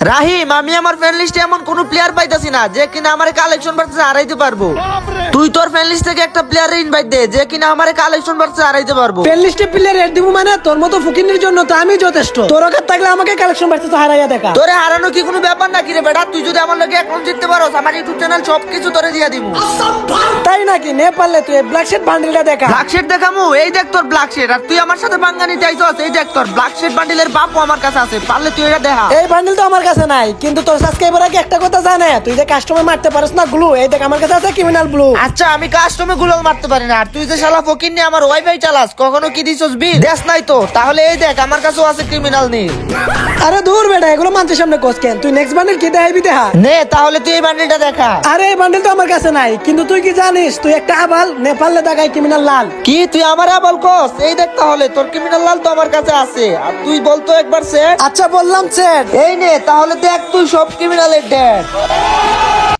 রাহিম, আমি আমার ফ্রেন্ড লিস্টে এমন কোন প্লেয়ার পাইতাছি না যে কিনা আমার কালেকশন বাড়তে হারাইতে পারবো। তুই তোর ফ্রেন্ড লিস্ট থেকে একটা প্লেয়ার ইনভাইট দে যে কিনা আমার কালেকশন বাড়তে হারাইতে পারবো। ফ্রেন্ড লিস্টে প্লেয়ার এড দিব মানে তোর মতো ফুকিনের জন্য তো আমি যথেষ্ট। তোর কাছে থাকলে আমাকে কালেকশন বাড়তে হারাইয়া দেখা। তোরে হারানো কি কোনো ব্যাপার নাকি রে বেটা? তুই যদি আমার লগে অ্যাকাউন্ট জিততে পারোস, আমার ইউটিউব চ্যানেল সবকিছু তোরে দিয়া দিব। তাই নাকি? নে পারলে তুই ব্ল্যাক শেড বান্ডেলটা দেখা। ব্ল্যাক শেড দেখামু? এই দেখ তোর ব্ল্যাক শেড। আর তুই আমার সাথে পাঙ্গা নিতে আইছস, এই দেখ তোর ব্ল্যাক শেড বান্ডিলের বাপও আমার কাছে আছে, পারলে তুই এটা দেখা। এই বান্ডেল তো আমার কাছে নাই, কিন্তু তোর সাবস্ক্রাইবার আগে একটা কথা জানে, তুই যে কাস্টমার মারতে পারিস না গ্লু, এই দেখ আমার কাছে আছে ক্রিমিনাল ব্লু। আচ্ছা, আমি কাস্টমে গুলো মারতে পারি না, আর তুই যে শালা ফকির নিয়ে আমার ওয়াইফাই চালাস, কখনো কি দিছস বি দেশ নাই তো? তাহলে এই দেখ আমার কাছেও আছে ক্রিমিনাল নীল। আরে দূর বেটা, এগুলো মানুষের সামনে কোস কেন? তুই নেক্সট বান্ডেল কি দেখাবি দেখা। নে তাহলে তুই এই বান্ডিলটা দেখা। আরে এই বান্ডেল তো আমার কাছে নাই, কিন্তু তুই কি জানিস তুই একটা আবাল, নেপালে দেখায় ক্রিমিনাল লাল। কি তুই আমার আবাল কস? এই দেখ তাহলে তোর ক্রিমিনাল লাল তো আমার কাছে আছে, আর তুই বলতো একবার সে। আচ্ছা বললাম সেট। এই নে তাহলে দেখ তুই সব ক্রিমিনালের ড্যাড।